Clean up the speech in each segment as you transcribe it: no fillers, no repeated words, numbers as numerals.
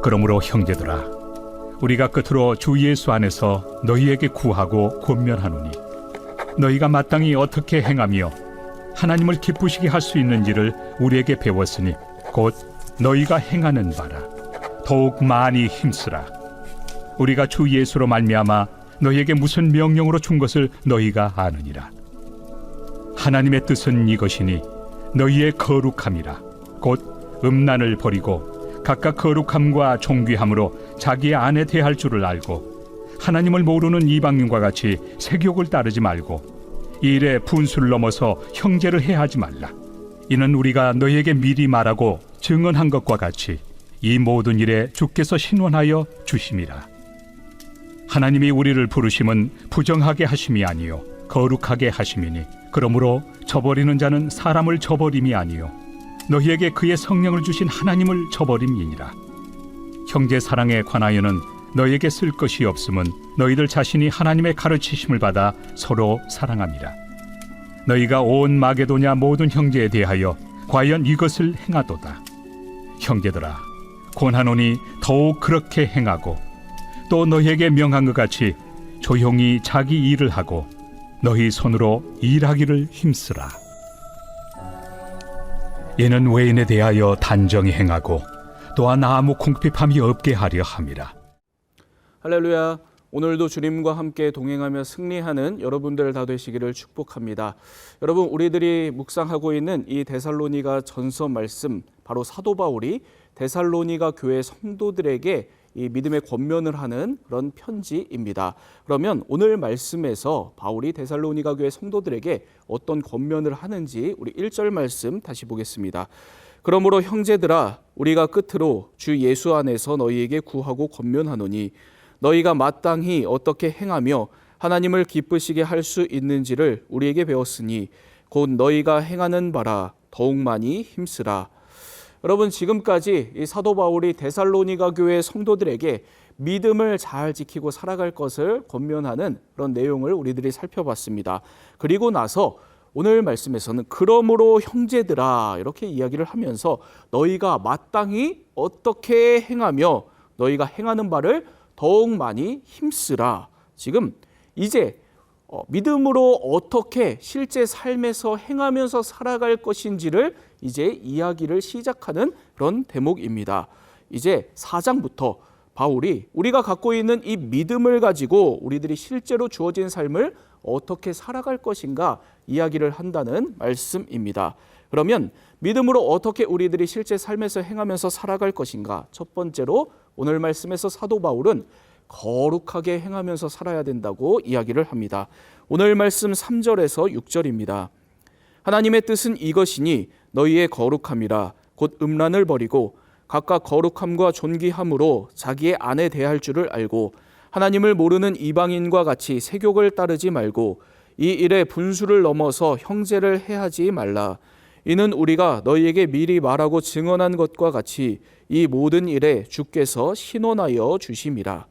그러므로 형제들아, 우리가 끝으로 주 예수 안에서 너희에게 구하고 권면하노니 너희가 마땅히 어떻게 행하며 하나님을 기쁘시게 할 수 있는지를 우리에게 배웠으니 곧 너희가 행하는 바라. 더욱 많이 힘쓰라. 우리가 주 예수로 말미암아 너희에게 무슨 명령으로 준 것을 너희가 아느니라. 하나님의 뜻은 이것이니 너희의 거룩함이라. 곧 음란을 버리고 각각 거룩함과 존귀함으로 자기의 아내 대할 줄을 알고 하나님을 모르는 이방인과 같이 세욕을 따르지 말고 이 일에 분수를 넘어서 형제를 해하지 말라. 이는 우리가 너희에게 미리 말하고 증언한 것과 같이 이 모든 일에 주께서 신원하여 주심이라. 하나님이 우리를 부르심은 부정하게 하심이 아니요 거룩하게 하심이니 그러므로 저버리는 자는 사람을 저버림이 아니요 너희에게 그의 성령을 주신 하나님을 저버림이니라. 형제 사랑에 관하여는 너희에게 쓸 것이 없음은 너희들 자신이 하나님의 가르치심을 받아 서로 사랑함이라. 너희가 온 마게도냐 모든 형제에 대하여 과연 이것을 행하도다. 형제들아, 권하노니 더욱 그렇게 행하고 또 너희에게 명한 것 같이 조용히 자기 일을 하고 너희 손으로 일하기를 힘쓰라. 이는 외인에 대하여 단정히 행하고 또한 아무 궁핍함이 없게 하려 함이라. 할렐루야. 오늘도 주님과 함께 동행하며 승리하는 여러분들 다 되시기를 축복합니다. 여러분, 우리들이 묵상하고 있는 이 데살로니가 전서 말씀, 바로 사도 바울이 데살로니가 교회 성도들에게 이 믿음의 권면을 하는 그런 편지입니다. 그러면 오늘 말씀에서 바울이 데살로니가 교회 성도들에게 어떤 권면을 하는지 우리 1절 말씀 다시 보겠습니다. 그러므로 형제들아, 우리가 끝으로 주 예수 안에서 너희에게 구하고 권면하노니 너희가 마땅히 어떻게 행하며 하나님을 기쁘시게 할 수 있는지를 우리에게 배웠으니 곧 너희가 행하는 바라. 더욱 많이 힘쓰라. 여러분, 지금까지 이 사도 바울이 데살로니가 교회 성도들에게 믿음을 잘 지키고 살아갈 것을 권면하는 그런 내용을 우리들이 살펴봤습니다. 그리고 나서 오늘 말씀에서는 그러므로 형제들아 이렇게 이야기를 하면서 너희가 마땅히 어떻게 행하며 너희가 행하는 바를 더욱 많이 힘쓰라. 지금 이제 믿음으로 어떻게 실제 삶에서 행하면서 살아갈 것인지를 이제 이야기를 시작하는 그런 대목입니다. 이제 4장부터 바울이 우리가 갖고 있는 이 믿음을 가지고 우리들이 실제로 주어진 삶을 어떻게 살아갈 것인가 이야기를 한다는 말씀입니다. 그러면 믿음으로 어떻게 우리들이 실제 삶에서 행하면서 살아갈 것인가? 첫 번째로 오늘 말씀에서 사도 바울은 거룩하게 행하면서 살아야 된다고 이야기를 합니다. 오늘 말씀 3절에서 6절입니다. 하나님의 뜻은 이것이니 너희의 거룩함이라. 곧 음란을 버리고 각각 거룩함과 존귀함으로 자기의 아내 대할 줄을 알고 하나님을 모르는 이방인과 같이 세욕을 따르지 말고 이 일에 분수를 넘어서 형제를 해하지 말라. 이는 우리가 너희에게 미리 말하고 증언한 것과 같이 이 모든 일에 주께서 신원하여 주심이라.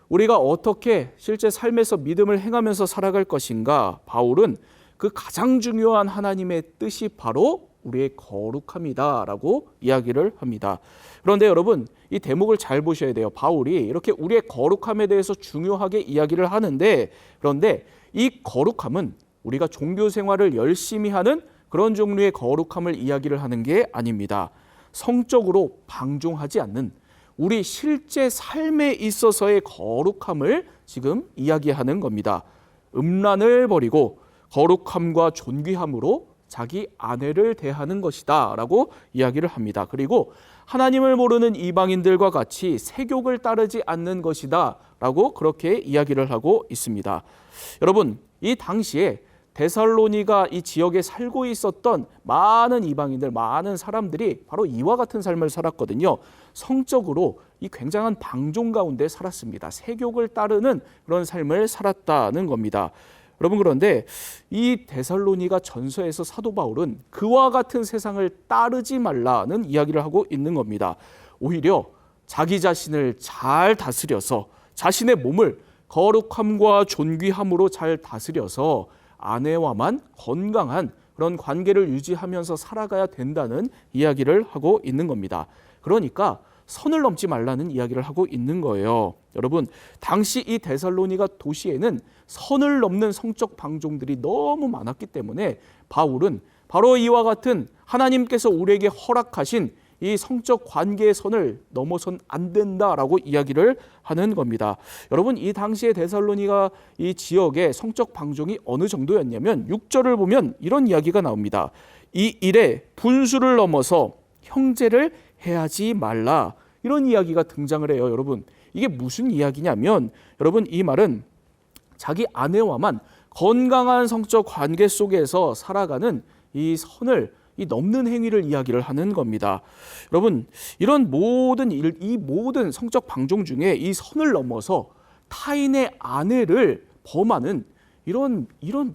우리가 어떻게 실제 삶에서 믿음을 행하면서 살아갈 것인가? 바울은 그 가장 중요한 하나님의 뜻이 바로 우리의 거룩함이다 라고 이야기를 합니다. 그런데 여러분, 이 대목을 잘 보셔야 돼요. 바울이 이렇게 우리의 거룩함에 대해서 중요하게 이야기를 하는데, 그런데 이 거룩함은 우리가 종교 생활을 열심히 하는 그런 종류의 거룩함을 이야기를 하는 게 아닙니다. 성적으로 방종하지 않는 우리 실제 삶에 있어서의 거룩함을 지금 이야기하는 겁니다. 음란을 버리고 거룩함과 존귀함으로 자기 아내를 대하는 것이다 라고 이야기를 합니다. 그리고 하나님을 모르는 이방인들과 같이 세욕을 따르지 않는 것이다 라고 그렇게 이야기를 하고 있습니다. 여러분, 이 당시에 데살로니가 이 지역에 살고 있었던 많은 이방인들, 많은 사람들이 바로 이와 같은 삶을 살았거든요. 성적으로 이 굉장한 방종 가운데 살았습니다. 세욕을 따르는 그런 삶을 살았다는 겁니다. 여러분, 그런데 이 데살로니가 전서에서 사도 바울은 그와 같은 세상을 따르지 말라는 이야기를 하고 있는 겁니다. 오히려 자기 자신을 잘 다스려서 자신의 몸을 거룩함과 존귀함으로 잘 다스려서 아내와만 건강한 그런 관계를 유지하면서 살아가야 된다는 이야기를 하고 있는 겁니다. 그러니까 선을 넘지 말라는 이야기를 하고 있는 거예요. 여러분, 당시 이 데살로니가 도시에는 선을 넘는 성적 방종들이 너무 많았기 때문에 바울은 바로 이와 같은 하나님께서 우리에게 허락하신 이 성적 관계의 선을 넘어선 안 된다라고 이야기를 하는 겁니다. 여러분, 이 당시에 데살로니가 이 지역의 성적 방종이 어느 정도였냐면 6절을 보면 이런 이야기가 나옵니다. 이 일에 분수를 넘어서 형제를 해하지 말라, 이런 이야기가 등장을 해요. 여러분, 이게 무슨 이야기냐면, 여러분, 이 말은 자기 아내와만 건강한 성적 관계 속에서 살아가는 이 선을 이 넘는 행위를 이야기를 하는 겁니다. 여러분, 이런 모든 일, 이 모든 성적 방종 중에 이 선을 넘어서 타인의 아내를 범하는 이런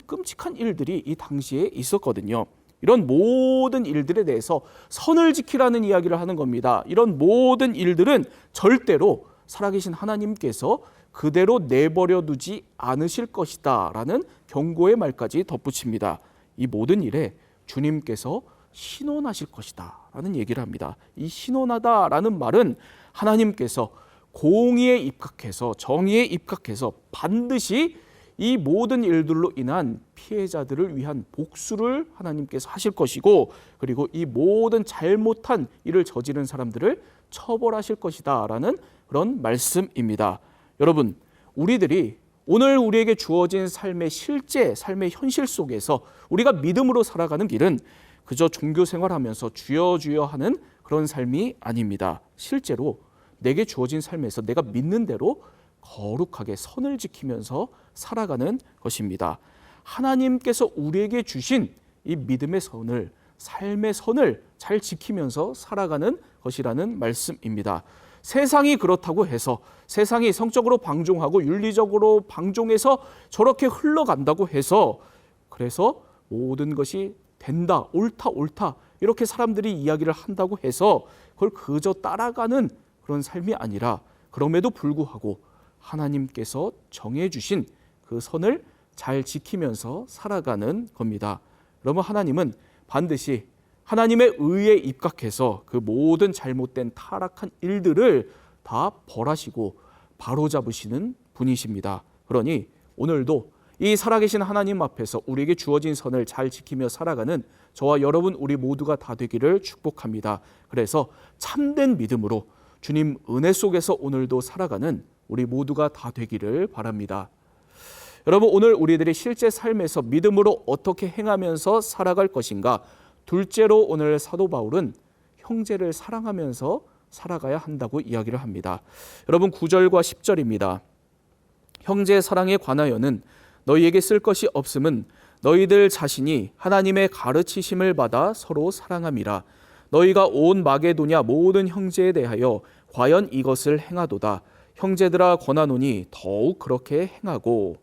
끔찍한 일들이 이 당시에 있었거든요. 이런 모든 일들에 대해서 선을 지키라는 이야기를 하는 겁니다. 이런 모든 일들은 절대로 살아계신 하나님께서 그대로 내버려 두지 않으실 것이다 라는 경고의 말까지 덧붙입니다. 이 모든 일에 주님께서 신원하실 것이다 라는 얘기를 합니다. 이 신원하다라는 말은 하나님께서 공의에 입각해서, 정의에 입각해서 반드시 이 모든 일들로 인한 피해자들을 위한 복수를 하나님께서 하실 것이고, 그리고 이 모든 잘못한 일을 저지른 사람들을 처벌하실 것이다 라는 그런 말씀입니다. 여러분, 우리들이 오늘 우리에게 주어진 삶의 실제, 삶의 현실 속에서 우리가 믿음으로 살아가는 길은 그저 종교 생활하면서 주여 주여 하는 그런 삶이 아닙니다. 실제로 내게 주어진 삶에서 내가 믿는 대로 거룩하게 선을 지키면서 살아가는 것입니다. 하나님께서 우리에게 주신 이 믿음의 선을, 삶의 선을 잘 지키면서 살아가는 것이라는 말씀입니다. 세상이 그렇다고 해서, 세상이 성적으로 방종하고 윤리적으로 방종해서 저렇게 흘러간다고 해서, 그래서 모든 것이 된다, 옳다 이렇게 사람들이 이야기를 한다고 해서 그걸 그저 따라가는 그런 삶이 아니라, 그럼에도 불구하고 하나님께서 정해주신 그 선을 잘 지키면서 살아가는 겁니다. 여러분, 하나님은 반드시 하나님의 의에 입각해서 그 모든 잘못된 타락한 일들을 다 벌하시고 바로잡으시는 분이십니다. 그러니 오늘도 이 살아계신 하나님 앞에서 우리에게 주어진 선을 잘 지키며 살아가는 저와 여러분, 우리 모두가 다 되기를 축복합니다. 그래서 참된 믿음으로 주님 은혜 속에서 오늘도 살아가는 우리 모두가 다 되기를 바랍니다. 여러분, 오늘 우리들이 실제 삶에서 믿음으로 어떻게 행하면서 살아갈 것인가? 둘째로 오늘 사도 바울은 형제를 사랑하면서 살아가야 한다고 이야기를 합니다. 여러분, 9절과 10절입니다. 형제 사랑에 관하여는 너희에게 쓸 것이 없음은 너희들 자신이 하나님의 가르치심을 받아 서로 사랑함이라. 너희가 온 마게도냐 모든 형제에 대하여 과연 이것을 행하도다. 형제들아 권하노니 더욱 그렇게 행하고.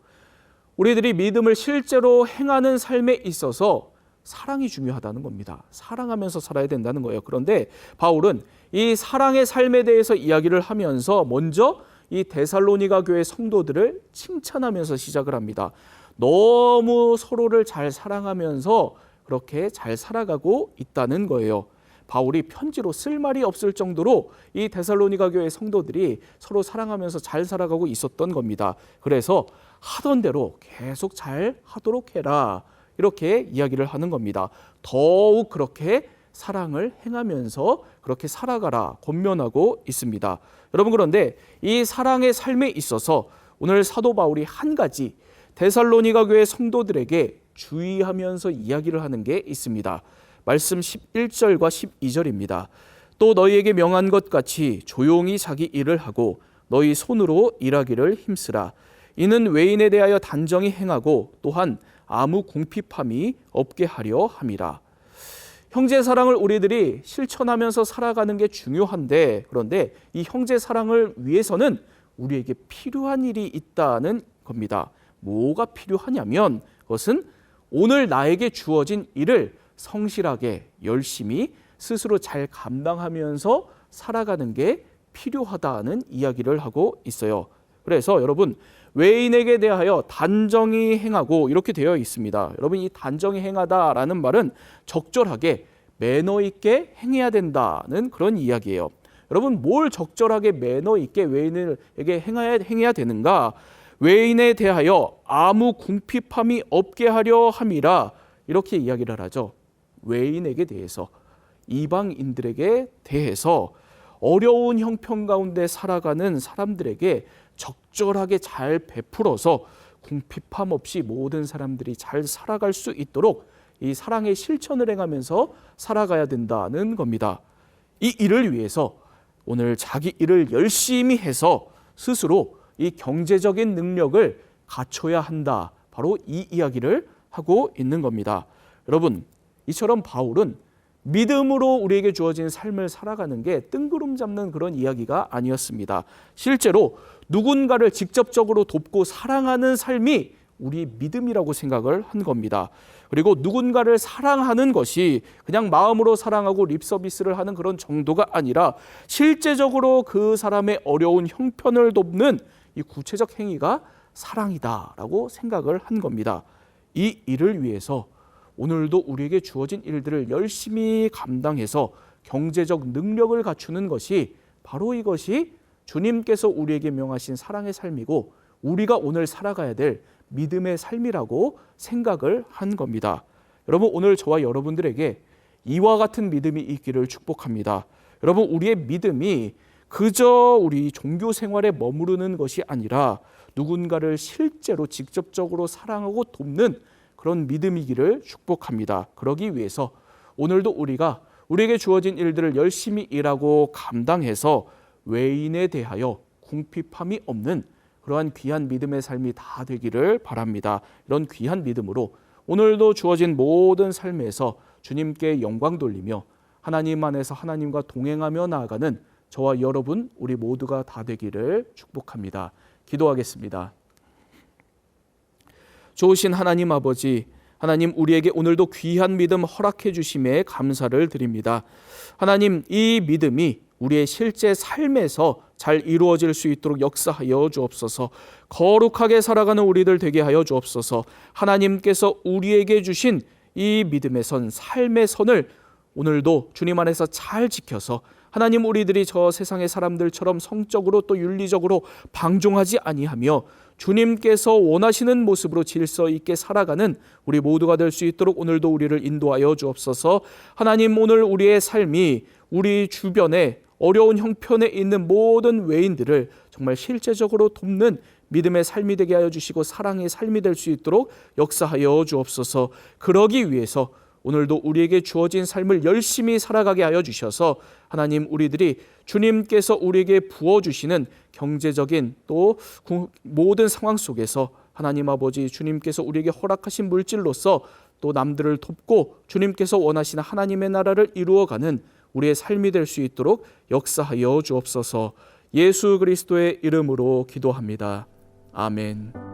우리들이 믿음을 실제로 행하는 삶에 있어서 사랑이 중요하다는 겁니다. 사랑하면서 살아야 된다는 거예요. 그런데 바울은 이 사랑의 삶에 대해서 이야기를 하면서 먼저 이 데살로니가 교회 성도들을 칭찬하면서 시작을 합니다. 너무 서로를 잘 사랑하면서 그렇게 잘 살아가고 있다는 거예요. 바울이 편지로 쓸 말이 없을 정도로 이 데살로니가 교회 성도들이 서로 사랑하면서 잘 살아가고 있었던 겁니다. 그래서 하던 대로 계속 잘 하도록 해라, 이렇게 이야기를 하는 겁니다. 더욱 그렇게 사랑을 행하면서 그렇게 살아가라 권면하고 있습니다. 여러분, 그런데 이 사랑의 삶에 있어서 오늘 사도 바울이 한 가지 데살로니가 교회 성도들에게 주의하면서 이야기를 하는 게 있습니다. 말씀 11절과 12절입니다. 또 너희에게 명한 것 같이 조용히 자기 일을 하고 너희 손으로 일하기를 힘쓰라. 이는 외인에 대하여 단정히 행하고 또한 아무 궁핍함이 없게 하려 함이라. 형제 사랑을 우리들이 실천하면서 살아가는 게 중요한데, 그런데 이 형제 사랑을 위해서는 우리에게 필요한 일이 있다는 겁니다. 뭐가 필요하냐면 그것은 오늘 나에게 주어진 일을 성실하게 열심히 스스로 잘 감당하면서 살아가는 게 필요하다는 이야기를 하고 있어요. 그래서 여러분, 외인에게 대하여 단정히 행하고 이렇게 되어 있습니다. 여러분, 이 단정히 행하다라는 말은 적절하게 매너 있게 행해야 된다는 그런 이야기예요. 여러분, 뭘 적절하게 매너 있게 외인에게 행해야 되는가? 외인에 대하여 아무 궁핍함이 없게 하려 함이라, 이렇게 이야기를 하죠. 외인에게 대해서, 이방인들에게 대해서 어려운 형편 가운데 살아가는 사람들에게 적절하게 잘 베풀어서 궁핍함 없이 모든 사람들이 잘 살아갈 수 있도록 이 사랑의 실천을 행하면서 살아가야 된다는 겁니다. 이 일을 위해서 오늘 자기 일을 열심히 해서 스스로 이 경제적인 능력을 갖춰야 한다. 바로 이 이야기를 하고 있는 겁니다. 여러분, 이처럼 바울은 믿음으로 우리에게 주어진 삶을 살아가는 게 뜬구름 잡는 그런 이야기가 아니었습니다. 실제로 누군가를 직접적으로 돕고 사랑하는 삶이 우리 믿음이라고 생각을 한 겁니다. 그리고 누군가를 사랑하는 것이 그냥 마음으로 사랑하고 립 서비스를 하는 그런 정도가 아니라 실제적으로 그 사람의 어려운 형편을 돕는 이 구체적 행위가 사랑이다라고 생각을 한 겁니다. 이 일을 위해서 오늘도 우리에게 주어진 일들을 열심히 감당해서 경제적 능력을 갖추는 것이 바로 이것이 주님께서 우리에게 명하신 사랑의 삶이고 우리가 오늘 살아가야 될 믿음의 삶이라고 생각을 한 겁니다. 여러분, 오늘 저와 여러분들에게 이와 같은 믿음이 있기를 축복합니다. 여러분, 우리의 믿음이 그저 우리 종교 생활에 머무르는 것이 아니라 누군가를 실제로 직접적으로 사랑하고 돕는 그런 믿음이기를 축복합니다. 그러기 위해서 오늘도 우리가 우리에게 주어진 일들을 열심히 일하고 감당해서 외인에 대하여 궁핍함이 없는 그러한 귀한 믿음의 삶이 다 되기를 바랍니다. 이런 귀한 믿음으로 오늘도 주어진 모든 삶에서 주님께 영광 돌리며 하나님 안에서 하나님과 동행하며 나아가는 저와 여러분 우리 모두가 다 되기를 축복합니다. 기도하겠습니다. 좋으신 하나님 아버지, 하나님 우리에게 오늘도 귀한 믿음 허락해 주심에 감사를 드립니다. 하나님, 이 믿음이 우리의 실제 삶에서 잘 이루어질 수 있도록 역사하여 주옵소서. 거룩하게 살아가는 우리들 되게 하여 주옵소서. 하나님께서 우리에게 주신 이 믿음의 선, 삶의 선을 오늘도 주님 안에서 잘 지켜서 하나님, 우리들이 저 세상의 사람들처럼 성적으로 또 윤리적으로 방종하지 아니하며 주님께서 원하시는 모습으로 질서 있게 살아가는 우리 모두가 될 수 있도록 오늘도 우리를 인도하여 주옵소서. 하나님, 오늘 우리의 삶이 우리 주변에 어려운 형편에 있는 모든 외인들을 정말 실제적으로 돕는 믿음의 삶이 되게 하여 주시고 사랑의 삶이 될 수 있도록 역사하여 주옵소서. 그러기 위해서 오늘도 우리에게 주어진 삶을 열심히 살아가게 하여 주셔서 하나님, 우리들이 주님께서 우리에게 부어주시는 경제적인 또 모든 상황 속에서 하나님 아버지, 주님께서 우리에게 허락하신 물질로서 또 남들을 돕고 주님께서 원하시는 하나님의 나라를 이루어가는 우리의 삶이 될 수 있도록 역사하여 주옵소서. 예수 그리스도의 이름으로 기도합니다. 아멘.